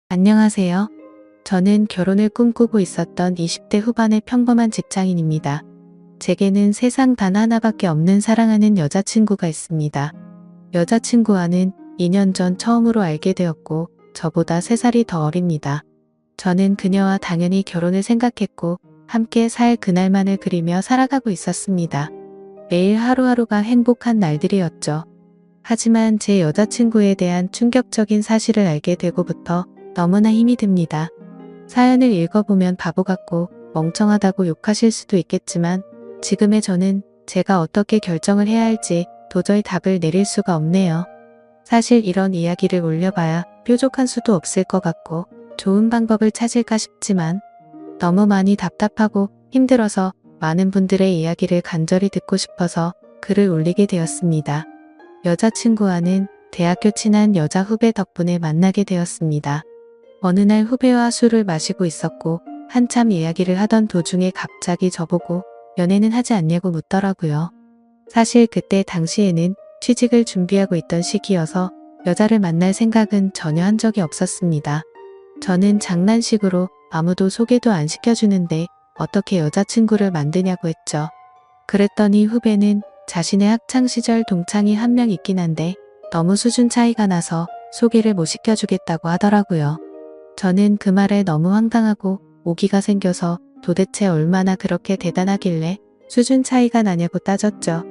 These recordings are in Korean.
안녕하세요. 저는 결혼을 꿈꾸고 있었던 20대 후반의 평범한 직장인입니다. 제게는 세상 단 하나밖에 없는 사랑하는 여자친구가 있습니다. 여자친구와는 2년 전 처음으로 알게 되었고 저보다 3살이 더 어립니다. 저는 그녀와 당연히 결혼을 생각했고 함께 살 그날만을 그리며 살아가고 있었습니다. 매일 하루하루가 행복한 날들이었죠. 하지만 제 여자친구에 대한 충격적인 사실을 알게 되고부터 너무나 힘이 듭니다. 사연을 읽어보면 바보 같고 멍청하다고 욕하실 수도 있겠지만 지금의 저는 제가 어떻게 결정을 해야 할지 도저히 답을 내릴 수가 없네요. 사실 이런 이야기를 올려봐야 뾰족한 수도 없을 것 같고 좋은 방법을 찾을까 싶지만 너무 많이 답답하고 힘들어서 많은 분들의 이야기를 간절히 듣고 싶어서 글을 올리게 되었습니다. 여자친구와는 대학교 친한 여자 후배 덕분에 만나게 되었습니다. 어느 날 후배와 술을 마시고 있었고 한참 이야기를 하던 도중에 갑자기 저보고 연애는 하지 않냐고 묻더라고요. 사실 그때 당시에는 취직을 준비하고 있던 시기여서 여자를 만날 생각은 전혀 한 적이 없었습니다. 저는 장난식으로 아무도 소개도 안 시켜주는데 어떻게 여자친구를 만드냐고 했죠. 그랬더니 후배는 자신의 학창시절 동창이 한 명 있긴 한데 너무 수준 차이가 나서 소개를 못 시켜주겠다고 하더라고요. 저는 그 말에 너무 황당하고 오기가 생겨서 도대체 얼마나 그렇게 대단하길래 수준 차이가 나냐고 따졌죠.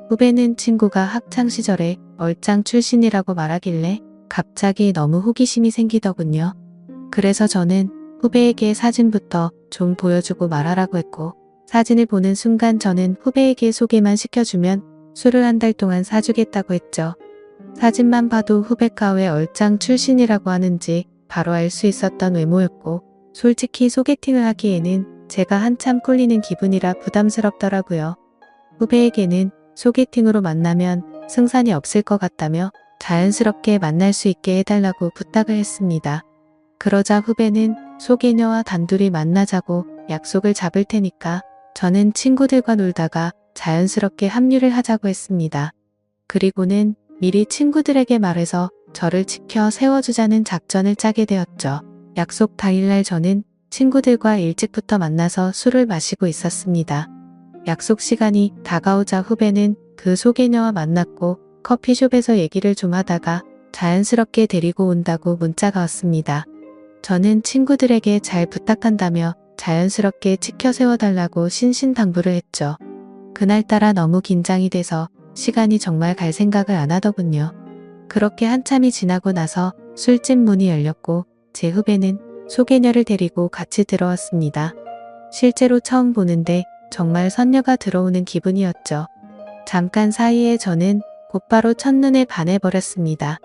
후배는 친구가 학창시절에 얼짱 출신이라고 말하길래 갑자기 너무 호기심이 생기더군요. 그래서 저는 후배에게 사진부터 좀 보여주고 말하라고 했고 사진을 보는 순간 저는 후배에게 소개만 시켜주면 술을 한 달 동안 사주겠다고 했죠. 사진만 봐도 후배가 왜 얼짱 출신이라고 하는지 바로 알 수 있었던 외모였고 솔직히 소개팅을 하기에는 제가 한참 꿀리는 기분이라 부담스럽더라고요. 후배에게는 소개팅으로 만나면 승산이 없을 것 같다며 자연스럽게 만날 수 있게 해달라고 부탁을 했습니다. 그러자 후배는 소개녀와 단둘이 만나자고 약속을 잡을 테니까 저는 친구들과 놀다가 자연스럽게 합류를 하자고 했습니다. 그리고는 미리 친구들에게 말해서 저를 지켜 세워주자는 작전을 짜게 되었죠. 약속 당일날 저는 친구들과 일찍부터 만나서 술을 마시고 있었습니다. 약속 시간이 다가오자 후배는 그 소개녀와 만났고 커피숍에서 얘기를 좀 하다가 자연스럽게 데리고 온다고 문자가 왔습니다. 저는 친구들에게 잘 부탁한다며 자연스럽게 지켜 세워달라고 신신당부를 했죠. 그날따라 너무 긴장이 돼서 시간이 정말 갈 생각을 안 하더군요. 그렇게 한참이 지나고 나서 술집 문이 열렸고 제 후배는 소개녀를 데리고 같이 들어왔습니다. 실제로 처음 보는데 정말 선녀가 들어오는 기분이었죠. 잠깐 사이에 저는 곧바로 첫눈에 반해버렸습니다.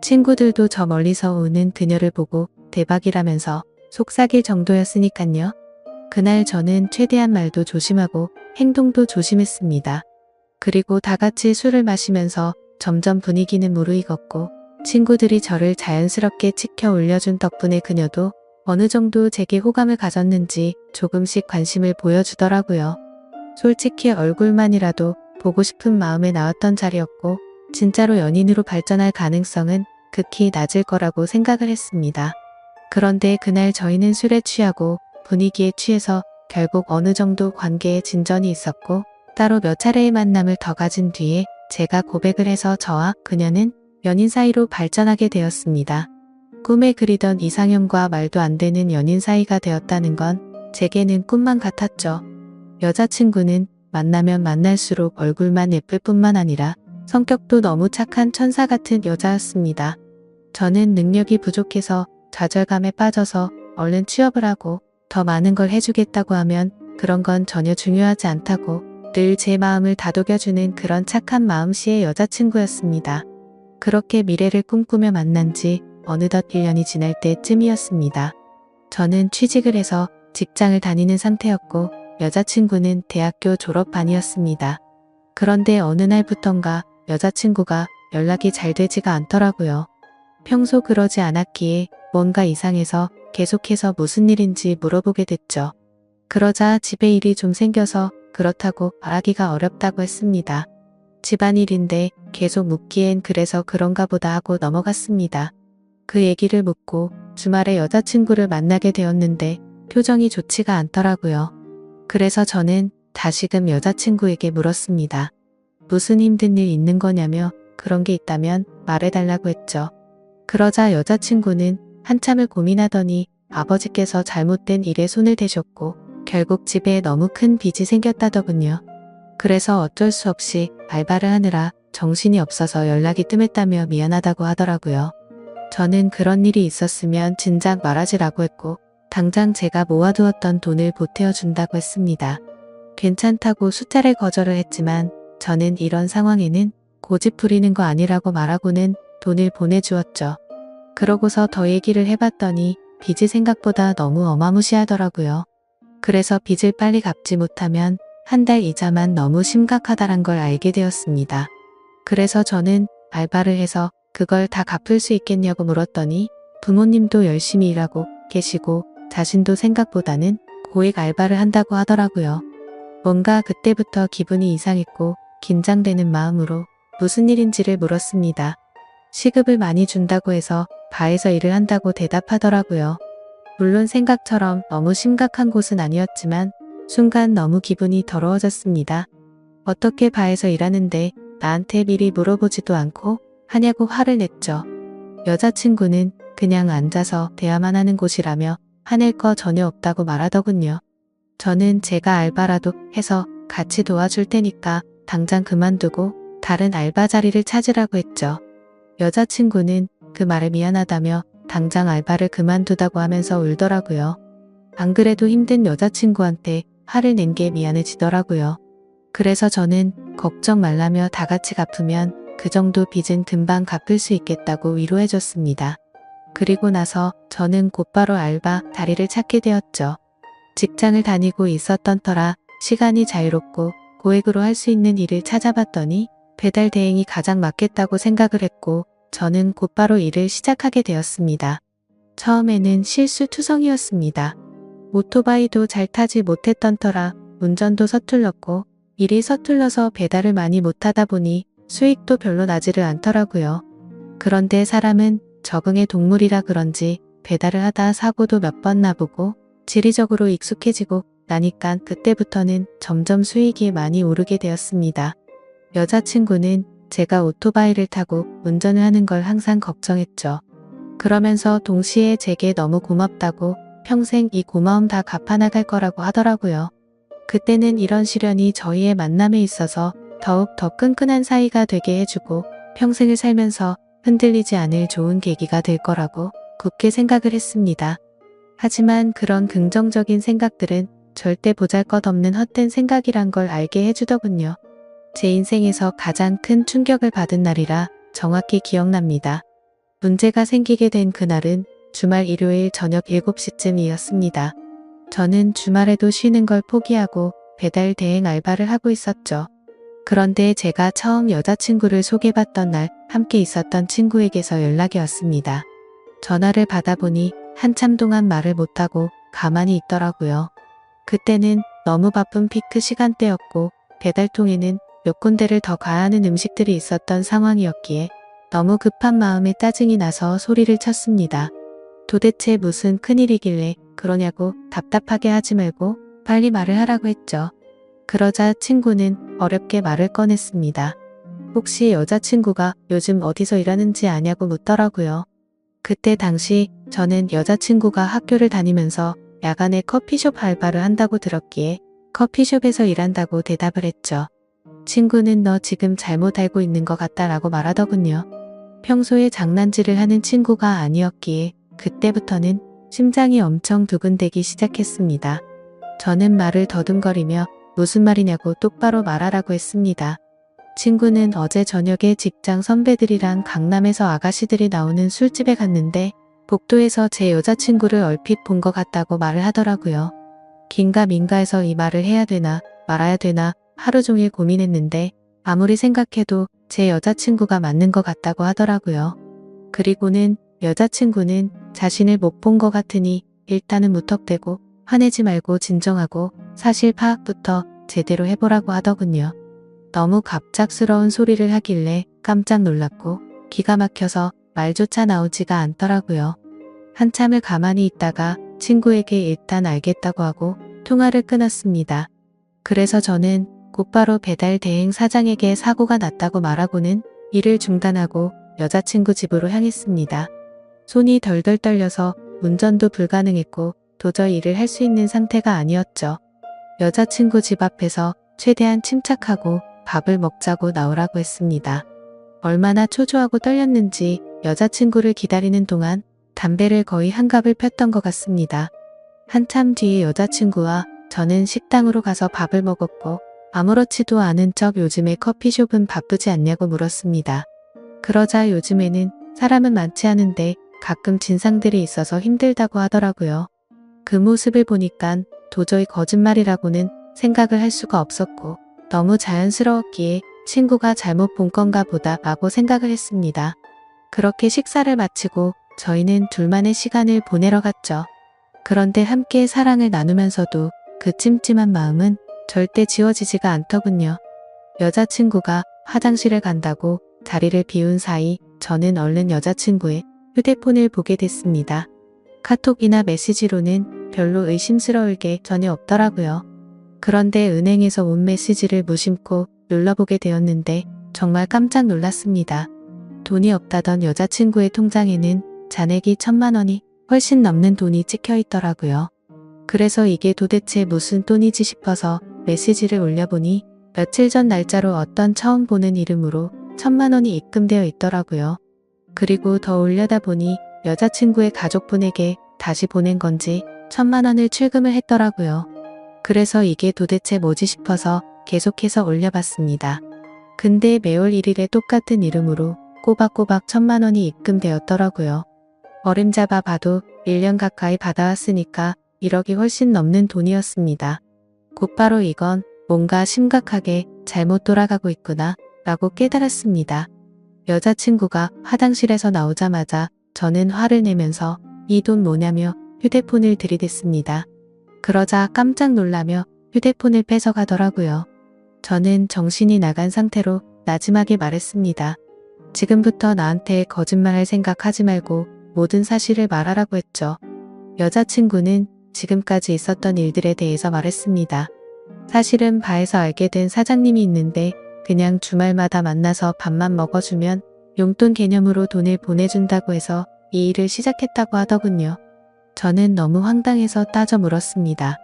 친구들도 저 멀리서 오는 그녀를 보고 대박이라면서 속삭일 정도였으니깐요. 그날 저는 최대한 말도 조심하고 행동도 조심했습니다. 그리고 다 같이 술을 마시면서 점점 분위기는 무르익었고 친구들이 저를 자연스럽게 치켜 올려준 덕분에 그녀도 어느 정도 제게 호감을 가졌는지 조금씩 관심을 보여주더라고요. 솔직히 얼굴만이라도 보고 싶은 마음에 나왔던 자리였고 진짜로 연인으로 발전할 가능성은 극히 낮을 거라고 생각을 했습니다. 그런데 그날 저희는 술에 취하고 분위기에 취해서 결국 어느 정도 관계에 진전이 있었고 따로 몇 차례의 만남을 더 가진 뒤에 제가 고백을 해서 저와 그녀는 연인 사이로 발전하게 되었습니다. 꿈에 그리던 이상형과 말도 안 되는 연인 사이가 되었다는 건 제게는 꿈만 같았죠. 여자친구는 만나면 만날수록 얼굴만 예쁠 뿐만 아니라 성격도 너무 착한 천사 같은 여자였습니다. 저는 능력이 부족해서 좌절감에 빠져서 얼른 취업을 하고 더 많은 걸 해주겠다고 하면 그런 건 전혀 중요하지 않다고 늘 제 마음을 다독여주는 그런 착한 마음씨의 여자친구였습니다. 그렇게 미래를 꿈꾸며 만난 지 어느덧 1년이 지날 때쯤이었습니다. 저는 취직을 해서 직장을 다니는 상태였고 여자친구는 대학교 졸업반이었습니다. 그런데 어느 날부턴가 여자친구가 연락이 잘 되지가 않더라고요. 평소 그러지 않았기에 뭔가 이상해서 계속해서 무슨 일인지 물어보게 됐죠. 그러자 집에 일이 좀 생겨서 그렇다고 말하기가 어렵다고 했습니다. 집안일인데 계속 묻기엔 그래서 그런가 보다 하고 넘어갔습니다. 그 얘기를 묻고 주말에 여자친구를 만나게 되었는데 표정이 좋지가 않더라고요. 그래서 저는 다시금 여자친구에게 물었습니다. 무슨 힘든 일 있는 거냐며 그런 게 있다면 말해달라고 했죠. 그러자 여자친구는 한참을 고민하더니 아버지께서 잘못된 일에 손을 대셨고 결국 집에 너무 큰 빚이 생겼다더군요. 그래서 어쩔 수 없이 알바를 하느라 정신이 없어서 연락이 뜸했다며 미안하다고 하더라고요. 저는 그런 일이 있었으면 진작 말하지라고 했고 당장 제가 모아두었던 돈을 보태어 준다고 했습니다. 괜찮다고 수차례 거절을 했지만 저는 이런 상황에는 고집 부리는 거 아니라고 말하고는 돈을 보내주었죠. 그러고서 더 얘기를 해봤더니 빚이 생각보다 너무 어마무시하더라고요. 그래서 빚을 빨리 갚지 못하면 한 달 이자만 너무 심각하다란 걸 알게 되었습니다. 그래서 저는 알바를 해서 그걸 다 갚을 수 있겠냐고 물었더니 부모님도 열심히 일하고 계시고 자신도 생각보다는 고액 알바를 한다고 하더라고요. 뭔가 그때부터 기분이 이상했고 긴장되는 마음으로 무슨 일인지를 물었습니다. 시급을 많이 준다고 해서 바에서 일을 한다고 대답하더라고요. 물론 생각처럼 너무 심각한 곳은 아니었지만 순간 너무 기분이 더러워졌습니다. 어떻게 바에서 일하는데 나한테 미리 물어보지도 않고 하냐고 화를 냈죠. 여자친구는 그냥 앉아서 대화만 하는 곳이라며 화낼 거 전혀 없다고 말하더군요. 저는 제가 알바라도 해서 같이 도와줄 테니까 당장 그만두고 다른 알바 자리를 찾으라고 했죠. 여자친구는 그 말에 미안하다며 당장 알바를 그만두다고 하면서 울더라고요. 안 그래도 힘든 여자친구한테 화를 낸 게 미안해지더라고요. 그래서 저는 걱정 말라며 다 같이 갚으면 그 정도 빚은 금방 갚을 수 있겠다고 위로해줬습니다. 그리고 나서 저는 곧바로 알바 자리를 찾게 되었죠. 직장을 다니고 있었던 터라 시간이 자유롭고 고액으로 할 수 있는 일을 찾아봤더니 배달 대행이 가장 맞겠다고 생각을 했고 저는 곧바로 일을 시작하게 되었습니다. 처음에는 실수투성이었습니다. 오토바이도 잘 타지 못했던 터라 운전도 서툴렀고 일이 서툴러서 배달을 많이 못하다 보니 수익도 별로 나지를 않더라고요. 그런데 사람은 적응의 동물이라 그런지 배달을 하다 사고도 몇 번 나보고 지리적으로 익숙해지고 나니까 그때부터는 점점 수익이 많이 오르게 되었습니다. 여자친구는 제가 오토바이를 타고 운전을 하는 걸 항상 걱정했죠. 그러면서 동시에 제게 너무 고맙다고 평생 이 고마움 다 갚아나갈 거라고 하더라고요. 그때는 이런 시련이 저희의 만남에 있어서 더욱 더 끈끈한 사이가 되게 해주고 평생을 살면서 흔들리지 않을 좋은 계기가 될 거라고 굳게 생각을 했습니다. 하지만 그런 긍정적인 생각들은 절대 보잘것없는 헛된 생각이란 걸 알게 해주더군요. 제 인생에서 가장 큰 충격을 받은 날이라 정확히 기억납니다. 문제가 생기게 된 그날은 주말 일요일 저녁 7시쯤이었습니다. 저는 주말에도 쉬는 걸 포기하고 배달 대행 알바를 하고 있었죠. 그런데 제가 처음 여자친구를 소개받던 날 함께 있었던 친구에게서 연락이 왔습니다. 전화를 받아보니 한참 동안 말을 못하고 가만히 있더라고요. 그때는 너무 바쁜 피크 시간대였고 배달통에는 몇 군데를 더 가야 하는 음식들이 있었던 상황이었기에 너무 급한 마음에 짜증이 나서 소리를 쳤습니다. 도대체 무슨 큰일이길래 그러냐고 답답하게 하지 말고 빨리 말을 하라고 했죠. 그러자 친구는 어렵게 말을 꺼냈습니다. 혹시 여자친구가 요즘 어디서 일하는지 아냐고 묻더라고요. 그때 당시 저는 여자친구가 학교를 다니면서 야간에 커피숍 알바를 한다고 들었기에 커피숍에서 일한다고 대답을 했죠. 친구는 너 지금 잘못 알고 있는 것 같다라고 말하더군요. 평소에 장난질을 하는 친구가 아니었기에 그때부터는 심장이 엄청 두근대기 시작했습니다. 저는 말을 더듬거리며 무슨 말이냐고 똑바로 말하라고 했습니다. 친구는 어제 저녁에 직장 선배들이랑 강남에서 아가씨들이 나오는 술집에 갔는데 복도에서 제 여자친구를 얼핏 본 것 같다고 말을 하더라고요. 긴가민가해서 이 말을 해야 되나 말아야 되나 하루 종일 고민했는데 아무리 생각해도 제 여자친구가 맞는 것 같다고 하더라고요. 그리고는 여자친구는 자신을 못 본 것 같으니 일단은 무턱대고 화내지 말고 진정하고 사실 파악부터 제대로 해보라고 하더군요. 너무 갑작스러운 소리를 하길래 깜짝 놀랐고 기가 막혀서 말조차 나오지가 않더라고요. 한참을 가만히 있다가 친구에게 일단 알겠다고 하고 통화를 끊었습니다. 그래서 저는 곧바로 배달 대행 사장에게 사고가 났다고 말하고는 일을 중단하고 여자친구 집으로 향했습니다. 손이 덜덜 떨려서 운전도 불가능했고 도저히 일을 할 수 있는 상태가 아니었죠. 여자친구 집 앞에서 최대한 침착하고 밥을 먹자고 나오라고 했습니다. 얼마나 초조하고 떨렸는지 여자친구를 기다리는 동안 담배를 거의 한 갑을 폈던 것 같습니다. 한참 뒤에 여자친구와 저는 식당으로 가서 밥을 먹었고 아무렇지도 않은 척 요즘에 커피숍은 바쁘지 않냐고 물었습니다. 그러자 요즘에는 사람은 많지 않은데 가끔 진상들이 있어서 힘들다고 하더라고요. 그 모습을 보니까 도저히 거짓말이라고는 생각을 할 수가 없었고 너무 자연스러웠기에 친구가 잘못 본 건가 보다 라고 생각을 했습니다. 그렇게 식사를 마치고 저희는 둘만의 시간을 보내러 갔죠. 그런데 함께 사랑을 나누면서도 그 찜찜한 마음은 절대 지워지지가 않더군요. 여자친구가 화장실을 간다고 자리를 비운 사이 저는 얼른 여자친구의 휴대폰을 보게 됐습니다. 카톡이나 메시지로는 별로 의심스러울 게 전혀 없더라고요. 그런데 은행에서 온 메시지를 무심코 눌러보게 되었는데 정말 깜짝 놀랐습니다. 돈이 없다던 여자친구의 통장에는 잔액이 1,000만 원이 훨씬 넘는 돈이 찍혀 있더라고요. 그래서 이게 도대체 무슨 돈이지 싶어서 메시지를 올려보니 며칠 전 날짜로 어떤 처음 보는 이름으로 1,000만 원이 입금되어 있더라고요. 그리고 더 올려다 보니 여자친구의 가족분에게 다시 보낸 건지 1,000만 원을 출금을 했더라고요. 그래서 이게 도대체 뭐지 싶어서 계속해서 올려봤습니다. 근데 매월 1일에 똑같은 이름으로 꼬박꼬박 1,000만 원이 입금되었더라고요. 어림잡아 봐도 1년 가까이 받아왔으니까 1억이 훨씬 넘는 돈이었습니다. 곧바로 이건 뭔가 심각하게 잘못 돌아가고 있구나 라고 깨달았습니다. 여자친구가 화장실에서 나오자마자 저는 화를 내면서 이 돈 뭐냐며 휴대폰을 들이댔습니다. 그러자 깜짝 놀라며 휴대폰을 뺏어가더라고요. 저는 정신이 나간 상태로 나지막이 말했습니다. 지금부터 나한테 거짓말할 생각하지 말고 모든 사실을 말하라고 했죠. 여자친구는 지금까지 있었던 일들에 대해서 말했습니다. 사실은 바에서 알게 된 사장님이 있는데 그냥 주말마다 만나서 밥만 먹어주면 용돈 개념으로 돈을 보내준다고 해서 이 일을 시작했다고 하더군요. 저는 너무 황당해서 따져 물었습니다.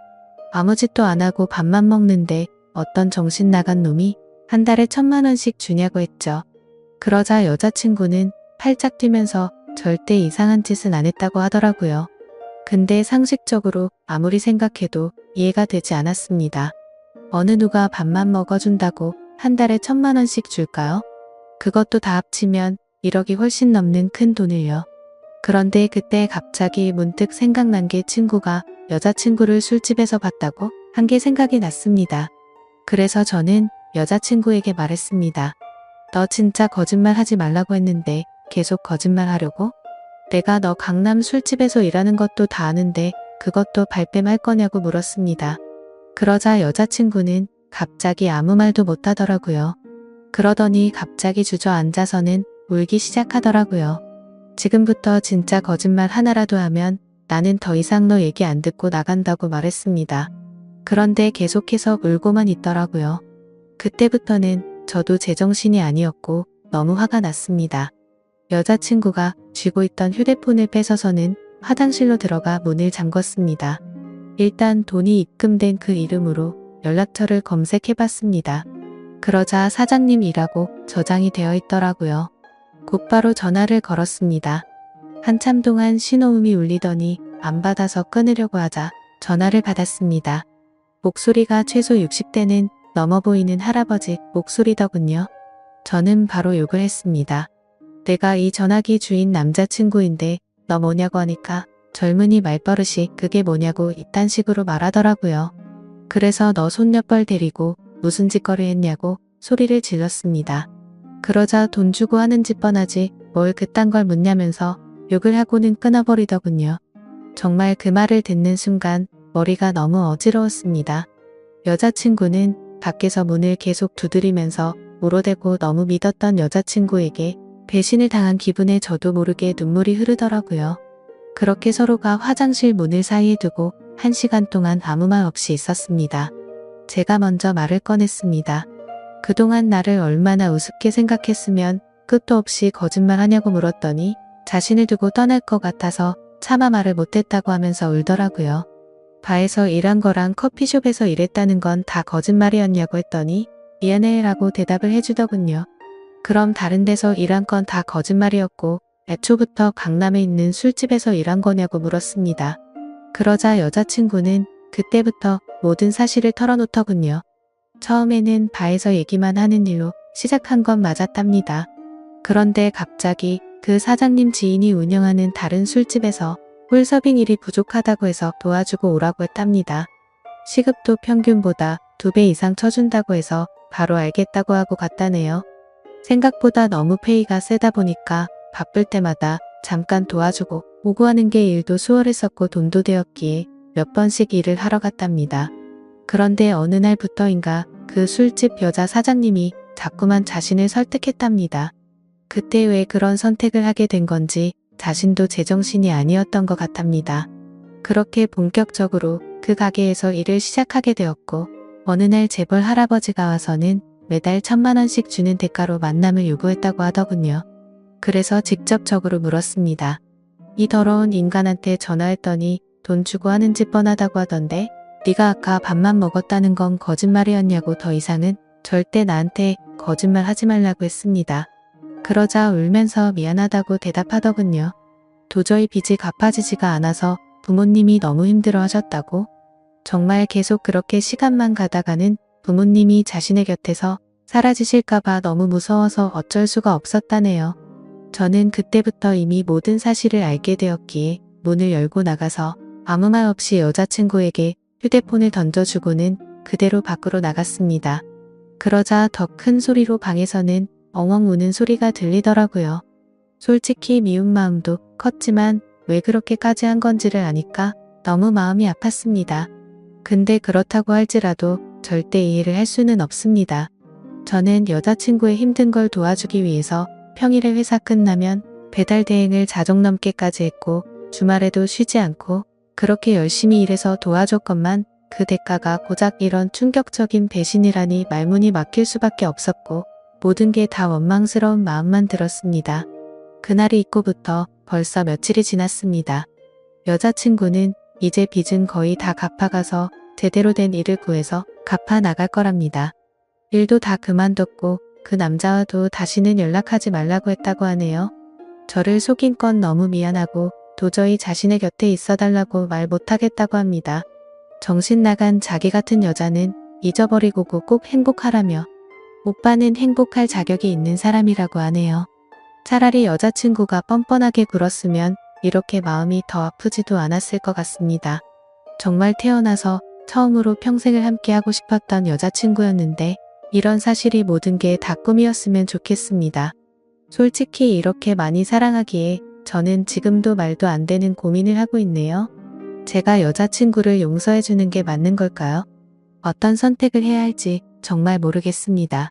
아무 짓도 안 하고 밥만 먹는데 어떤 정신 나간 놈이 한 달에 1,000만 원씩 주냐고 했죠. 그러자 여자친구는 팔짝 뛰면서 절대 이상한 짓은 안 했다고 하더라고요. 근데 상식적으로 아무리 생각해도 이해가 되지 않았습니다. 어느 누가 밥만 먹어준다고 한 달에 1,000만 원씩 줄까요? 그것도 다 합치면 1억이 훨씬 넘는 큰 돈을요. 그런데 그때 갑자기 문득 생각난 게 친구가 여자친구를 술집에서 봤다고 한 게 생각이 났습니다. 그래서 저는 여자친구에게 말했습니다. 너 진짜 거짓말 하지 말라고 했는데 계속 거짓말 하려고? 내가 너 강남 술집에서 일하는 것도 다 아는데 그것도 발뺌할 거냐고 물었습니다. 그러자 여자친구는 갑자기 아무 말도 못 하더라고요. 그러더니 갑자기 주저앉아서는 울기 시작하더라고요. 지금부터 진짜 거짓말 하나라도 하면 나는 더 이상 너 얘기 안 듣고 나간다고 말했습니다. 그런데 계속해서 울고만 있더라고요. 그때부터는 저도 제정신이 아니었고 너무 화가 났습니다. 여자친구가 쥐고 있던 휴대폰을 뺏어서는 화장실로 들어가 문을 잠궜습니다. 일단 돈이 입금된 그 이름으로 연락처를 검색해봤습니다. 그러자 사장님이라고 저장이 되어 있더라고요. 곧바로 전화를 걸었습니다. 한참 동안 신호음이 울리더니 안 받아서 끊으려고 하자 전화를 받았습니다. 목소리가 최소 60대는 넘어 보이는 할아버지 목소리더군요. 저는 바로 욕을 했습니다. 내가 이 전화기 주인 남자친구인데 너 뭐냐고 하니까 젊은이 말버릇이 그게 뭐냐고 이딴 식으로 말하더라고요. 그래서 너 손녀뻘 데리고 무슨 짓거리 했냐고 소리를 질렀습니다. 그러자 돈 주고 하는 짓 뻔하지 뭘 그딴 걸 묻냐면서 욕을 하고는 끊어버리더군요. 정말 그 말을 듣는 순간 머리가 너무 어지러웠습니다. 여자친구는 밖에서 문을 계속 두드리면서 울어대고 너무 믿었던 여자친구에게 배신을 당한 기분에 저도 모르게 눈물이 흐르더라고요. 그렇게 서로가 화장실 문을 사이에 두고 1시간 동안 아무 말 없이 있었습니다. 제가 먼저 말을 꺼냈습니다. 그동안 나를 얼마나 우습게 생각했으면 끝도 없이 거짓말하냐고 물었더니 자신을 두고 떠날 것 같아서 차마 말을 못했다고 하면서 울더라고요. 바에서 일한 거랑 커피숍에서 일했다는 건 다 거짓말이었냐고 했더니 미안해라고 대답을 해주더군요. 그럼 다른 데서 일한 건 다 거짓말이었고 애초부터 강남에 있는 술집에서 일한 거냐고 물었습니다. 그러자 여자친구는 그때부터 모든 사실을 털어놓더군요. 처음에는 바에서 얘기만 하는 일로 시작한 건 맞았답니다. 그런데 갑자기 그 사장님 지인이 운영하는 다른 술집에서 홀 서빙 일이 부족하다고 해서 도와주고 오라고 했답니다. 시급도 평균보다 2배 이상 쳐준다고 해서 바로 알겠다고 하고 갔다네요. 생각보다 너무 페이가 세다 보니까 바쁠 때마다 잠깐 도와주고 오고 하는 게 일도 수월했었고 돈도 되었기에 몇 번씩 일을 하러 갔답니다. 그런데 어느 날부터인가 그 술집 여자 사장님이 자꾸만 자신을 설득했답니다. 그때 왜 그런 선택을 하게 된 건지 자신도 제정신이 아니었던 것 같답니다. 그렇게 본격적으로 그 가게에서 일을 시작하게 되었고 어느 날 재벌 할아버지가 와서는 매달 1,000만 원씩 주는 대가로 만남을 요구했다고 하더군요. 그래서 직접적으로 물었습니다. 이 더러운 인간한테 전화했더니 돈 주고 하는 집 뻔하다고 하던데 네가 아까 밥만 먹었다는 건 거짓말이었냐고 더 이상은 절대 나한테 거짓말 하지 말라고 했습니다. 그러자 울면서 미안하다고 대답하더군요. 도저히 빚이 갚아지지가 않아서 부모님이 너무 힘들어 하셨다고? 정말 계속 그렇게 시간만 가다가는 부모님이 자신의 곁에서 사라지실까봐 너무 무서워서 어쩔 수가 없었다네요. 저는 그때부터 이미 모든 사실을 알게 되었기에 문을 열고 나가서 아무 말 없이 여자친구에게 휴대폰을 던져주고는 그대로 밖으로 나갔습니다. 그러자 더 큰 소리로 방에서는 엉엉 우는 소리가 들리더라고요. 솔직히 미운 마음도 컸지만 왜 그렇게까지 한 건지를 아니까 너무 마음이 아팠습니다. 근데 그렇다고 할지라도 절대 이해를 할 수는 없습니다. 저는 여자친구의 힘든 걸 도와주기 위해서 평일에 회사 끝나면 배달 대행을 자정 넘게까지 했고 주말에도 쉬지 않고 그렇게 열심히 일해서 도와줬건만 그 대가가 고작 이런 충격적인 배신이라니 말문이 막힐 수밖에 없었고 모든 게 다 원망스러운 마음만 들었습니다. 그날이 있고부터 벌써 며칠이 지났습니다. 여자친구는 이제 빚은 거의 다 갚아가서 제대로 된 일을 구해서 갚아 나갈 거랍니다. 일도 다 그만뒀고 그 남자와도 다시는 연락하지 말라고 했다고 하네요. 저를 속인 건 너무 미안하고 도저히 자신의 곁에 있어달라고 말 못하겠다고 합니다. 정신 나간 자기 같은 여자는 잊어버리고 꼭 행복하라며 오빠는 행복할 자격이 있는 사람이라고 하네요. 차라리 여자친구가 뻔뻔하게 굴었으면 이렇게 마음이 더 아프지도 않았을 것 같습니다. 정말 태어나서 처음으로 평생을 함께하고 싶었던 여자친구였는데 이런 사실이 모든 게 다 꿈이었으면 좋겠습니다. 솔직히 이렇게 많이 사랑하기에 저는 지금도 말도 안 되는 고민을 하고 있네요. 제가 여자친구를 용서해주는 게 맞는 걸까요? 어떤 선택을 해야 할지 정말 모르겠습니다.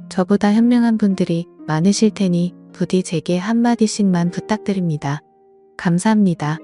저보다 현명한 분들이 많으실 테니 부디 제게 한마디씩만 부탁드립니다. 감사합니다.